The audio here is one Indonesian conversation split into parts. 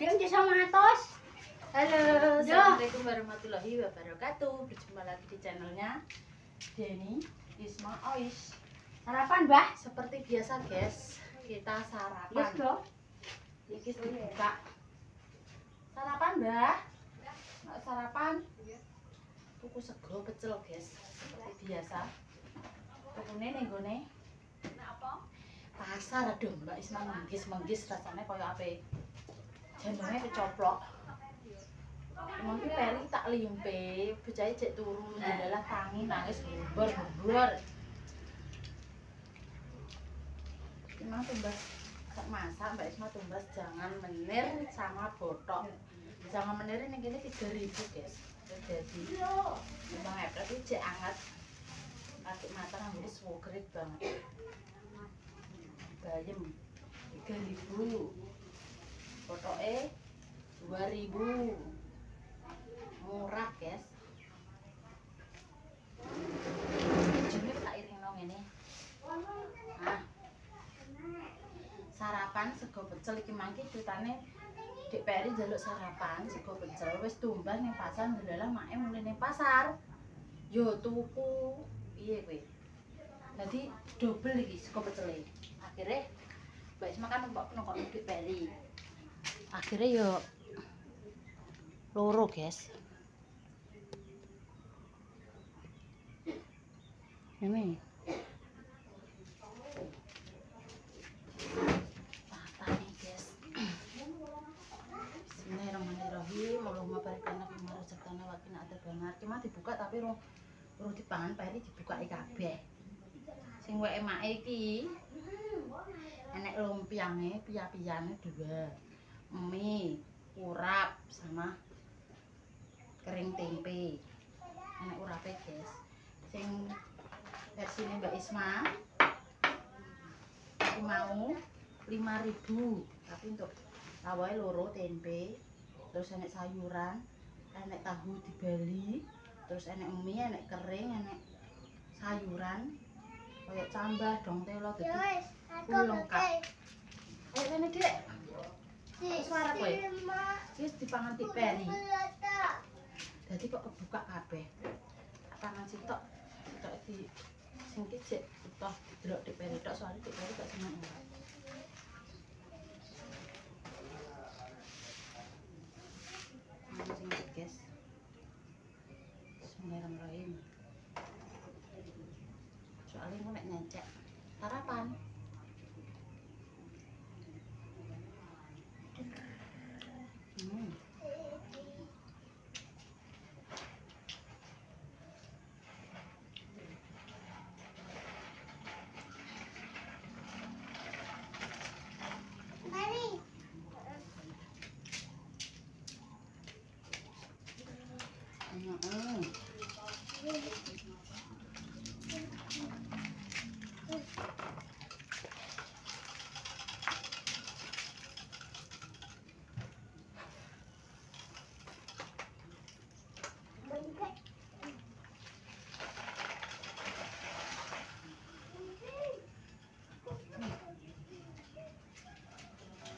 Dia sama atas. Halo, assalamualaikum warahmatullahi wabarakatuh. Berjumpa lagi di channelnya Denny Isma Oish. Sarapan, Mbah. Seperti biasa, guys, kita sarapan. Yes, dong. Ini dibuka. Sarapan, Mbah. Nggak sarapan? Tuku sego pecel, guys. Seperti biasa. Tukune ning gone pasar, aduh, Mbak Isma menggis rasanya koyo ape. Jambone kecoplok. Emang ki peri tak limpe, bocahe cek turu jendela tangi nangis gebor. Emang tumbas tak masak Mbak Isma tumbas jangan menir sama botok. Jangan menir ini gini 3.000, guys. Jadi Bang Epret iki cek anget. Kasih matang ambune swogret banget. Bayem 3.000. Botoke 2.000. Murah, guys. Jenenge tak iringno ngene. Nah. Sarapan sego pecel iki mangke ceritane Dik Peri njaluk sarapan sego pecel wis tumbas ning pasar ndelala make mulih ning pasar. Yo tuku piye kowe? Dadi double iki sego pecele. Akhire Mbak Isma kan nongkon Dik Peri. Akhire yo loro, guys. Ini patah nih, guys. Bismillahirrahmanirrahim. Allahumma barik lana fima razaqtana wa qina adzabannar. Cuma dibuka tapi urung dipangan, Peri dibukai kabeh. Sing weke make iki enek lumpiange, pia-piane 2. Mie, urap sama kering tempe. Enek urape, guys. Sing versi Mbak Isma aku mau 5.000, tapi untuk lawae loro tempe, terus enek sayuran, enek tahu di Bali, terus enek mie, enek kering, enek sayuran kayak cambah dong telo dadi full lengkap. Ayo kene, Dek. Suara kowe. Wis dipangan Dik Peri. Dadi kok kebuka kabeh. Pangan sitok di sing ki jek utuh didelok Dik Peri tok soalnya Dik Peri gak seneng ora. Sing iki, guys. Bismillahirrahmanirrahim. Soalnya aku nek nyecek sarapan.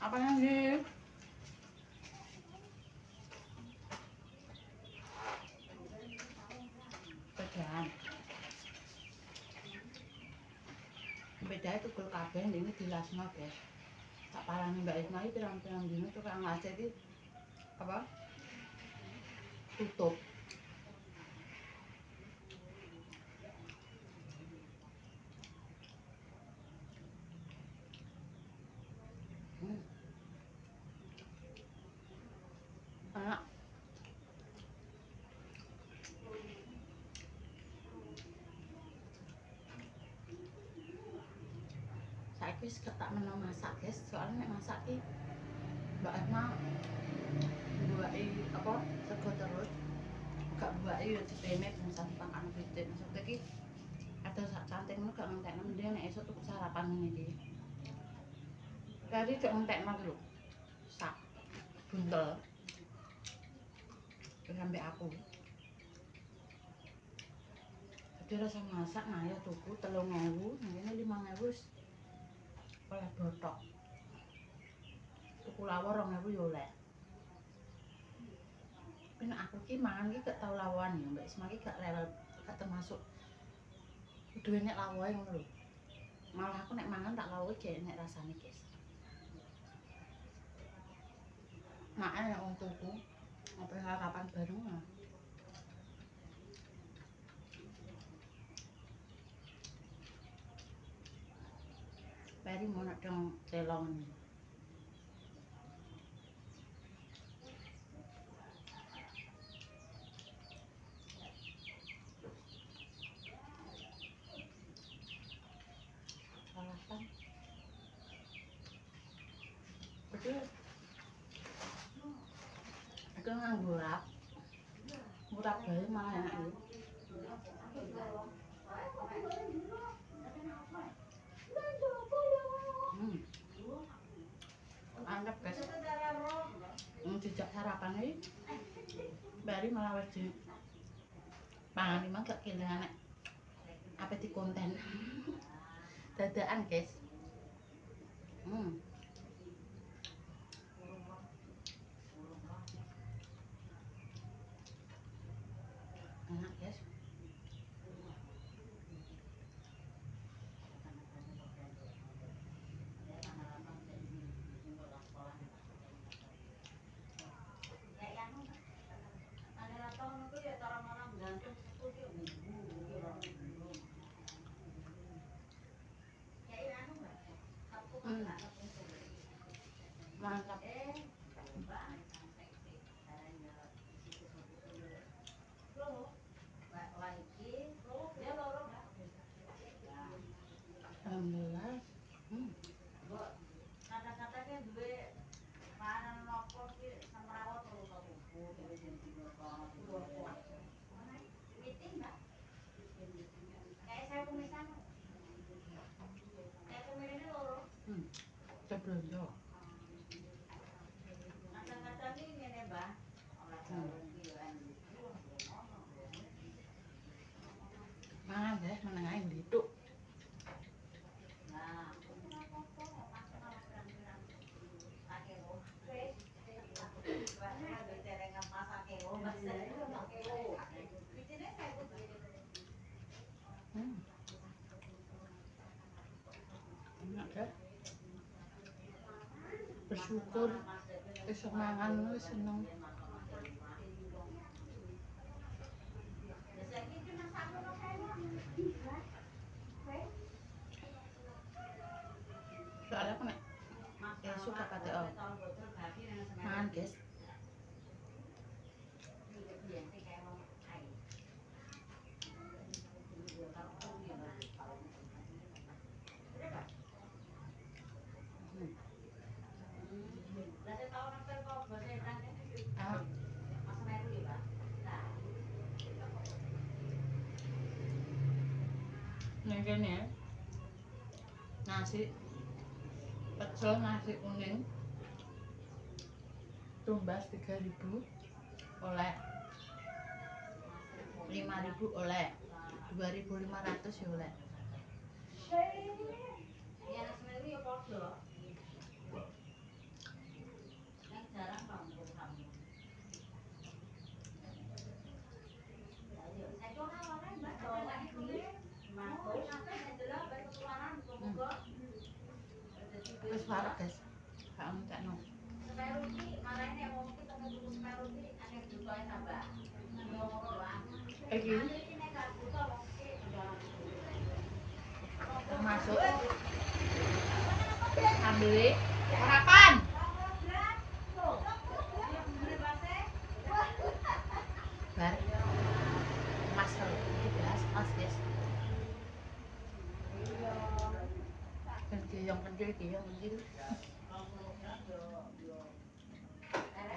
Apa lagi? Bedanya tugel kabeh ini dilasno, guys. Tak parani Mbak Isma iki pirang-pirang dino tukang ngacet iki apa? Tutup. Enak. Saiki wis ketak menang masak, guys. Soalnya nek masak ki Mbak Isma buake apa sego terus. Gak buake yo dipemet misal dipangan pitik. Maksudnya ki ada sak cantikmu gak ngentekno mending nek esuk tuku sarapan ngene iki. Tadi gak ngentekno lho. Sak buntel. Sampai aku. Jadi rasa masak nah ya tuku 3.000, nah ini 5.000 oleh botok. Tuku lawar 2.000 ya oleh. Nek aku ki mangan ki gak tau lawan ya, Mbak Isma ki gak rewel, gak termasuk kudu enek lawoe ngono lho. Malah aku nek mangan tak lawoe gak enek rasane, guys. Makan nek wong tuku, apa sarapan bareng lah. Peri mau nak dong telong. Sarapan. Betul. Itu nganggo rap. Murah bae malah enak iki. Mantap, guys. Dijak sarapan iki. Bari malah wis di pangan iki mah gak kelingan nek apa di konten. Dadakan, guys. Enak, guys. Mantap. Alhamdulillah. Belanja. Mangan deh, menengahin gitu. Enak deh. Bersyukur bisa mangan wis seneng. Soalnya aku nek suka kate mangan, guys. Nih kene nasi pecel nasi kuning tumbas 3.000 oleh 5.000 oleh 2.500 ya oleh. Wis parek, guys. Gak entekno. Iki termasuk ambil sarapan. Bar mas dibahas pas, guys. Yang kecil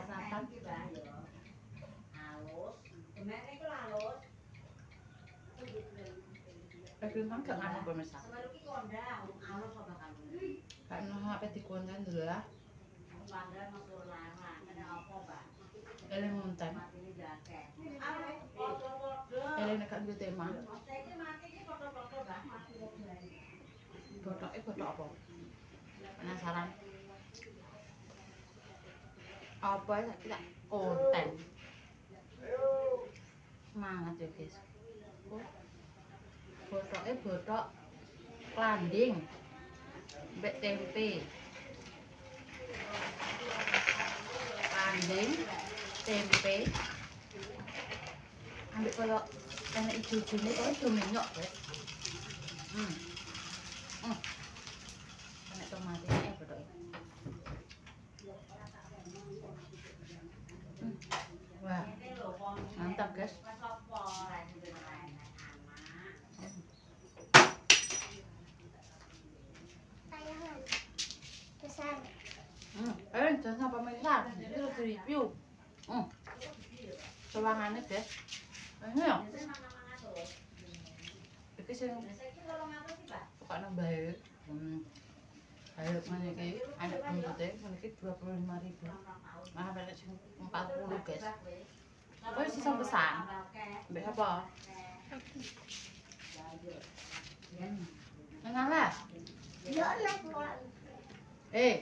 sarapan tapi memang gak nganu pemirsa karena apa di konten dulu lah ele ngonten ele nekat gue tema botok apa penasaran apa ya kita konten Semangat ya guys. Botoknya botok klanding mbek tempe. Klanding, tempe. Ambek kaya enek ijo-ijone kaya ijo menyok, guys. Enek tomatnya botoke. Wah, mantap guys. Jangan sampai pemirsa, ini harus review. Sewangannya guys, ini ya. Ini sih suka nambah. Ayo mana ini? Anak pembutnya, ini 25.000. Nah, banyak sih 40 guys. Oh, sisa pesan. Ambil apa? Enggak lah.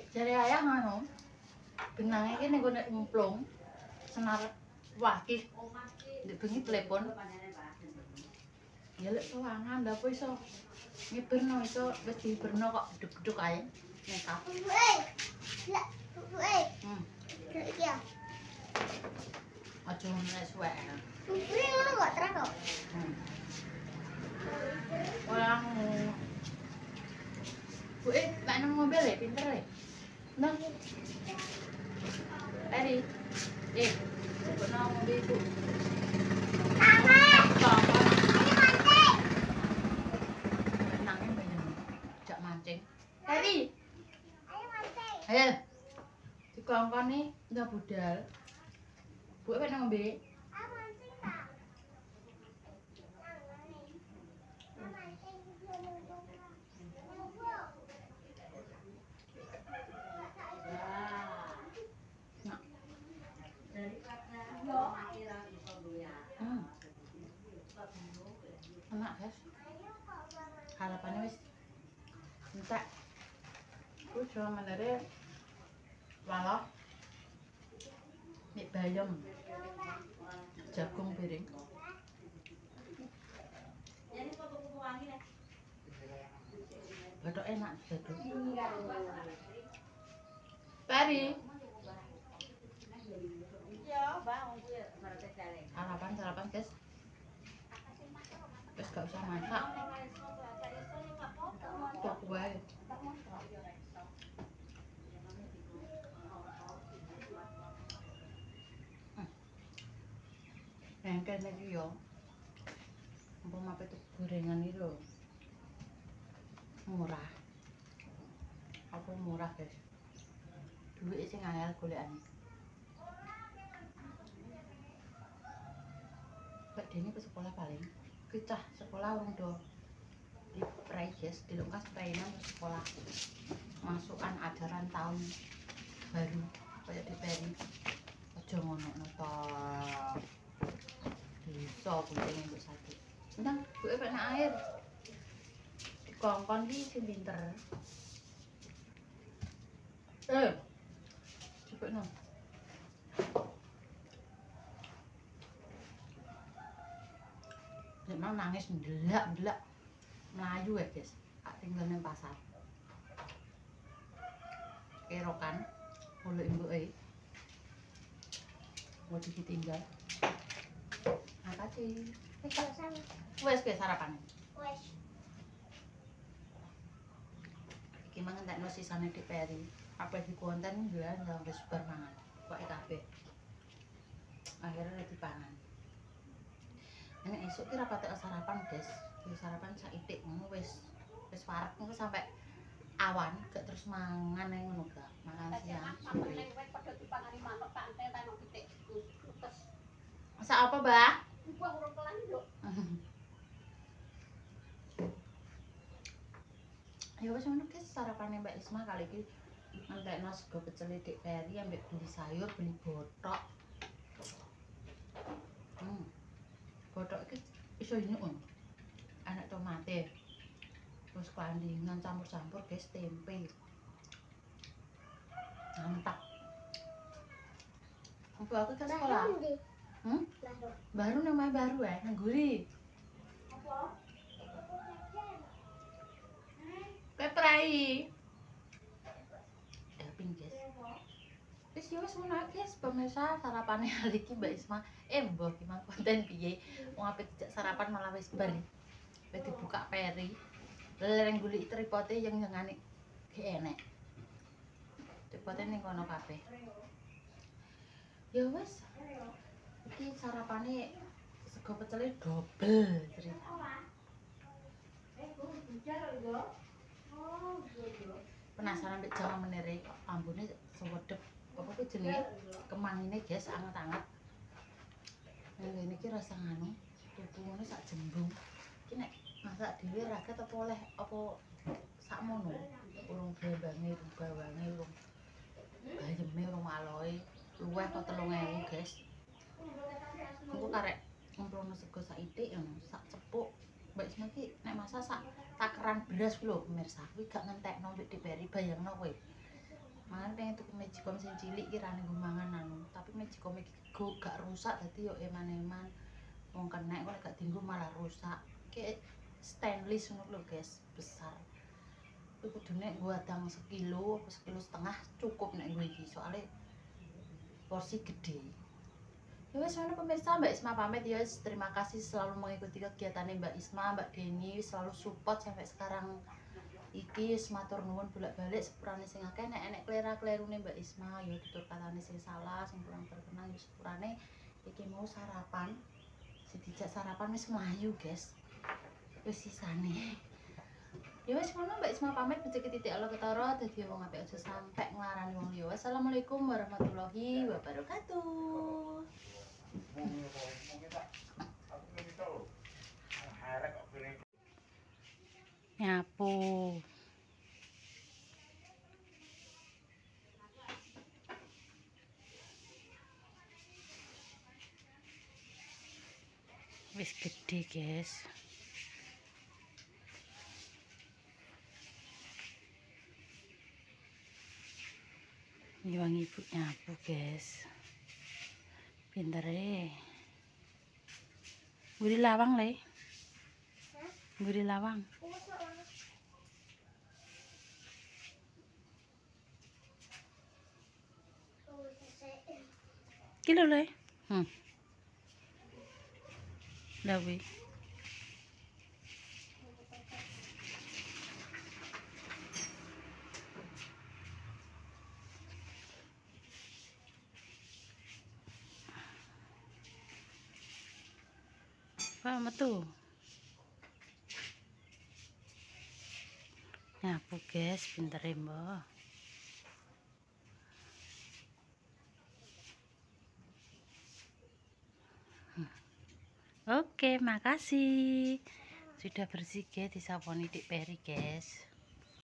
Cari ayah nganu. Benangnya ini gue nek nyemplung. Senar wakil. Di bengi telepon. Ya lek sewangan ndak apa iso. Ngiberno iso wis diiberno kok geduk-geduk ae. Nekap. Aja nek suwek. Ini ngono kok terus kok. Orang Bu, Pak nang mobil ya, pinter ya. Nang. Eri. Bu nang mobil Bu. Mama, ini mancing. Nangin banyak. Jak mancing. Eri. Ayo mancing. Ayo. Dikongkon nih ndak budal. Bu, Pak nang mobil. Ayo mancing tak? Enak guys. Harapannya wis entek. Ku cuma menere walah. Mie bayam. Jagung piring. Betul enak betul. Pari. Sarapan guys. Terus gak usah masak. Kok wae. Yang kene iki yo. Umpama apa itu gorengan itu murah. Apa murah guys? Duit sing angel golekane. Pak Deni ke sekolah paling. Kecah sekolah urung do di Preijes, di Lungkas Trainan sekolah. Masukan ajaran tahun baru kayak di Peri. Aja ngono to. Bisa kucing mbok sate. Ndang, buke pek nak air. Dikongkon ki sing pinter. Cepet no. Memang nangis ndelak-ndelak melayu ya guys. Tak tinggal nang pasar. Kerokan oleh imbuke. Mau ditinggal. Apa sih? Wes ke sarapan. Wes. Iki mangan tak no sisane di Peri. Apa di konten jualan sampai wis bar mangan. Kok kabeh. Akhirnya dipangan. Nek esuk ki ra patek sarapan, guys. Ki sarapan saitik ngono wis warak engko sampai awan gak terus mangan nang ngono gak. Makan siang. Masak apa, Mbak? Ya wis ngono guys, sarapane Mbak Isma kali iki entekno sego pecel dik Peri ambek beli sayur, beli botok. Botok iki iso nyuk. Anak tomate. Terus klandingan campur-campur guys, tempe. Mantap. Aku ke sekolah. Baru namanya baru ya, nang guri. Peprai. Pinggis. Wis yo wis ngono guys, pemirsa sarapane hari iki Mbak Isma. Mbok ki mang konten piye? Wong ape dijak sarapan malah wis bar. Wis dibuka peri. Lereng golek tripote yang nyengane gak enek. Tripote ning kono kabeh. Ya wis. Iki sarapane sego pecele dobel cerita. Penasaran mbek Jawa menere ambune sewedep apa ku jenenge kemangine guys anget-anget. Ngene iki rasa nganu tutune sak jembung. Iki nek masak dhewe raket apa oleh apa sakmono. Urung blembange, bawange, urung bayeme, urung aloe. Luwih kok 3.000 guys. Engko karek ngumpulno sego sak itik ngono, sak cepuk. Mbak Isma iki nek masak sak takeran beras ku lho pemirsa. Kuwi gak ngentekno mbek diperi bayangno kowe. Mangan pengen tuku magicom sing cilik iki ra nggo mangan anu, tapi magicom iki gak rusak dadi yo eman-eman. Wong kenek kok gak dienggo malah rusak. Kayak stainless ngono lho guys, besar. Kuwi kudune nggo adang 1 kilo apa 1,5 kilo cukup nek nggo iki, soalnya porsi gede. Ya wes ngono pemirsa, Mbak Isma pamit ya. Terima kasih selalu mengikuti kegiatannya Mbak Isma, Mbak Deni selalu support sampai sekarang iki. Matur nuwun bolak-balik sepurane sing akeh, nek enek klera-klerune Mbak Isma ya tutur katane sing salah, sing kurang berkenan ya sepurane. Iki mau sarapan. Si dijak sarapan wis mlayu, guys. Wis sisane. Ya wis ngono Mbak Isma pamit rezeki titik Allah ketara dadi wong apik aja sampe nglarani wong liya. Wassalamualaikum warahmatullahi wabarakatuh. Nyapu. Wis gede, guys. Nyuwang ibu nyapu, guys. Pintere. Mburi lawang, Le. Mburi lawang. Ki lho, Le. Lawi. Pak metu. Nyapu, guys, pintere mbah. Oke, makasih. Sudah bersih, guys, disaponi Dik Peri, guys.